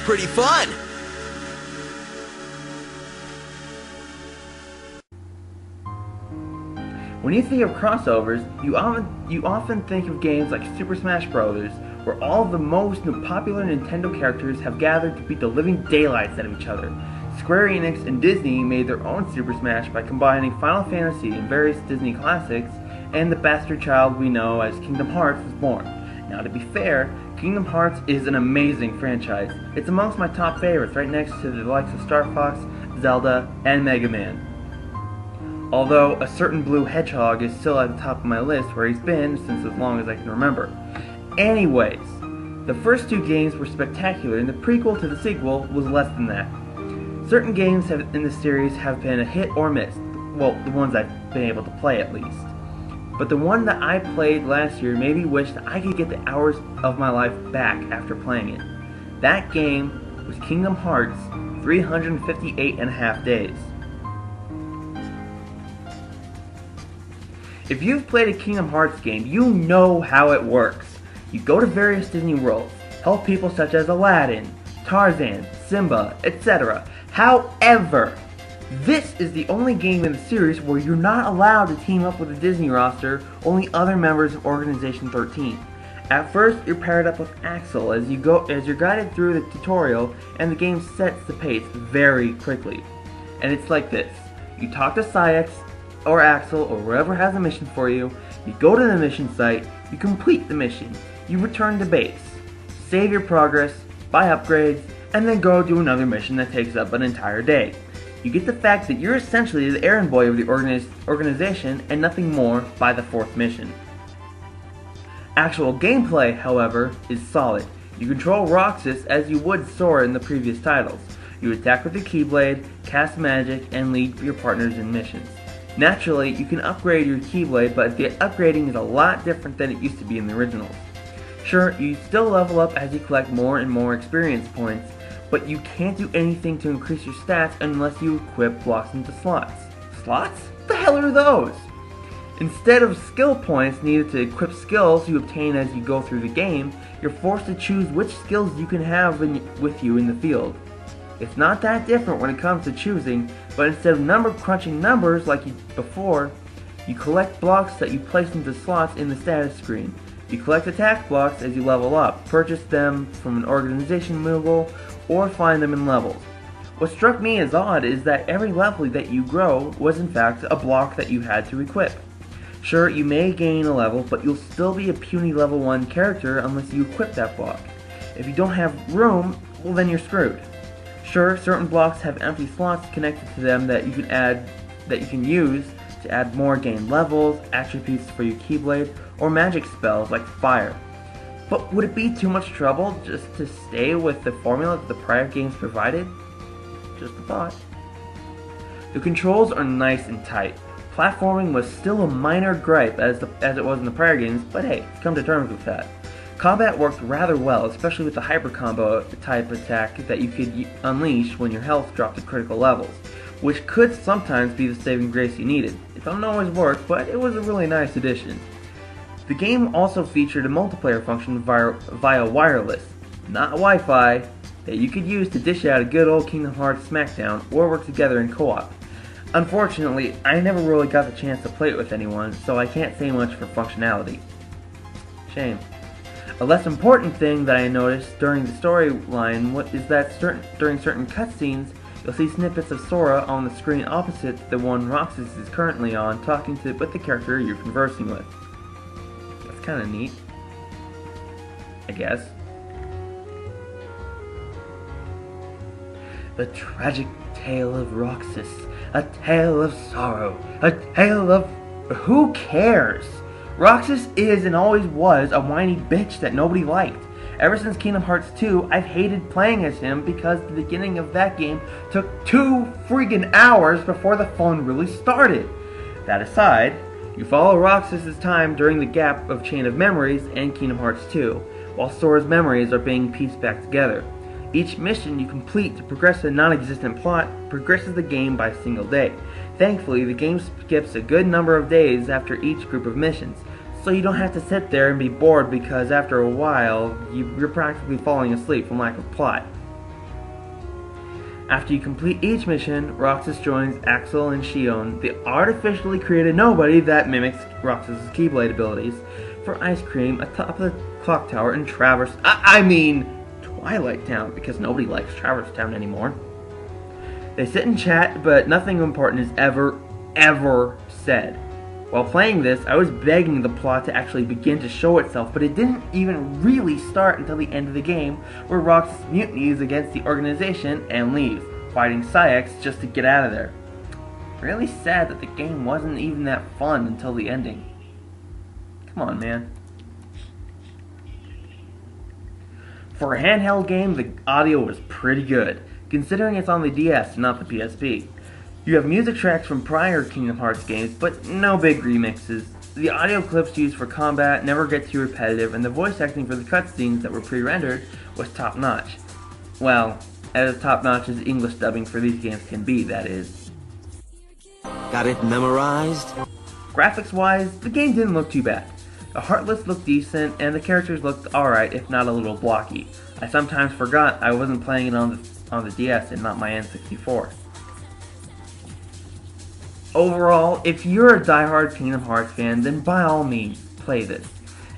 was pretty fun! When you think of crossovers, you often think of games like Super Smash Bros., where all of the most popular Nintendo characters have gathered to beat the living daylights out of each other. Square Enix and Disney made their own Super Smash by combining Final Fantasy and various Disney classics, and the bastard child we know as Kingdom Hearts was born. Now, to be fair, Kingdom Hearts is an amazing franchise. It's amongst my top favorites, right next to the likes of Star Fox, Zelda, and Mega Man. Although a certain blue hedgehog is still at the top of my list, where he's been since as long as I can remember. Anyways, the first two games were spectacular, and the prequel to the sequel was less than that. Certain games in the series have been a hit or miss, well, the ones I've been able to play at least. But the one that I played last year made me wish that I could get the hours of my life back after playing it. That game was Kingdom Hearts 358.5 Days. If you've played a Kingdom Hearts game, you know how it works. You go to various Disney worlds, help people such as Aladdin, Tarzan, Simba, etc. However, this is the only game in the series where you're not allowed to team up with the Disney roster, only other members of Organization 13. At first, you're paired up with Axel as you're guided through the tutorial, and the game sets the pace very quickly. And it's like this. You talk to Saïx, or Axel, or whoever has a mission for you, you go to the mission site, you complete the mission, you return to base, save your progress, buy upgrades, and then go do another mission that takes up an entire day. You get the fact that you're essentially the errand boy of the organization and nothing more by the fourth mission. Actual gameplay, however, is solid. You control Roxas as you would Sora in the previous titles. You attack with the Keyblade, cast magic, and lead your partners in missions. Naturally, you can upgrade your Keyblade, but the upgrading is a lot different than it used to be in the originals. Sure, you still level up as you collect more and more experience points, but you can't do anything to increase your stats unless you equip blocks into slots. Slots? What the hell are those? Instead of skill points needed to equip skills you obtain as you go through the game, you're forced to choose which skills you can have with you in the field. It's not that different when it comes to choosing, but instead of number crunching numbers like before, you collect blocks that you place into slots in the status screen. You collect attack blocks as you level up, purchase them from an organization removal, or find them in levels. What struck me as odd is that every level that you grow was in fact a block that you had to equip. Sure, you may gain a level, but you'll still be a puny level 1 character unless you equip that block. If you don't have room, well then you're screwed. Sure, certain blocks have empty slots connected to them that you can use to add more gain levels, attributes for your Keyblade, or magic spells like fire. But would it be too much trouble just to stay with the formula that the prior games provided? Just a thought. The controls are nice and tight. Platforming was still a minor gripe as it was in the prior games, but hey, come to terms with that. Combat worked rather well, especially with the hyper combo type attack that you could unleash when your health dropped to critical levels, which could sometimes be the saving grace you needed. It don't always work, but it was a really nice addition. The game also featured a multiplayer function via wireless, not Wi-Fi, that you could use to dish out a good old Kingdom Hearts Smackdown or work together in co-op. Unfortunately, I never really got the chance to play it with anyone, so I can't say much for functionality. Shame. A less important thing that I noticed during the storyline is that during certain cutscenes, you'll see snippets of Sora on the screen opposite the one Roxas is currently on, talking with the character you're conversing with. That's kinda neat, I guess. The tragic tale of Roxas, a tale of sorrow, a tale of... who cares? Roxas is and always was a whiny bitch that nobody liked. Ever since Kingdom Hearts 2, I've hated playing as him because the beginning of that game took 2 friggin' hours before the fun really started. That aside, you follow Roxas' time during the gap of Chain of Memories and Kingdom Hearts 2, while Sora's memories are being pieced back together. Each mission you complete to progress a non-existent plot progresses the game by a single day. Thankfully, the game skips a good number of days after each group of missions, so you don't have to sit there and be bored because after a while, you're practically falling asleep from lack of plot. After you complete each mission, Roxas joins Axel and Xion, the artificially created nobody that mimics Roxas' Keyblade abilities, for ice cream atop the clock tower in Twilight Town, because nobody likes Traverse Town anymore. They sit and chat, but nothing important is ever said. While playing this, I was begging the plot to actually begin to show itself, but it didn't even really start until the end of the game, where Roxas mutinies against the organization and leaves, fighting Saïx just to get out of there. Really sad that the game wasn't even that fun until the ending. Come on, man. For a handheld game, the audio was pretty good, considering it's on the DS and not the PSP. You have music tracks from prior Kingdom Hearts games, but no big remixes. The audio clips used for combat never get too repetitive, and the voice acting for the cutscenes that were pre-rendered was top-notch. Well, as top-notch as English dubbing for these games can be, that is. Got it memorized? Graphics-wise, the game didn't look too bad. The Heartless looked decent, and the characters looked alright, if not a little blocky. I sometimes forgot I wasn't playing it on the DS and not my N64. Overall, if you're a diehard Kingdom Hearts fan, then by all means, play this.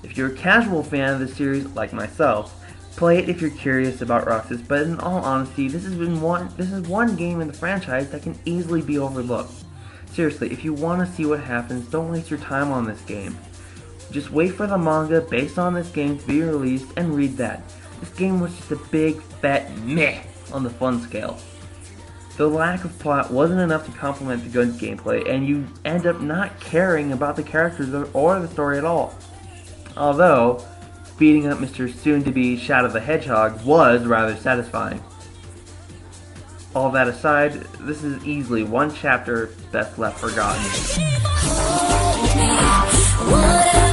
If you're a casual fan of the series, like myself, play it if you're curious about Roxas, but in all honesty, this is one game in the franchise that can easily be overlooked. Seriously, if you want to see what happens, don't waste your time on this game. Just wait for the manga based on this game to be released and read that. This game was just a big, fat meh on the fun scale. The lack of plot wasn't enough to complement the good gameplay, and you end up not caring about the characters or the story at all. Although, beating up Mr. soon-to-be Shadow the Hedgehog was rather satisfying. All that aside, this is easily one chapter best left forgotten. Whatever,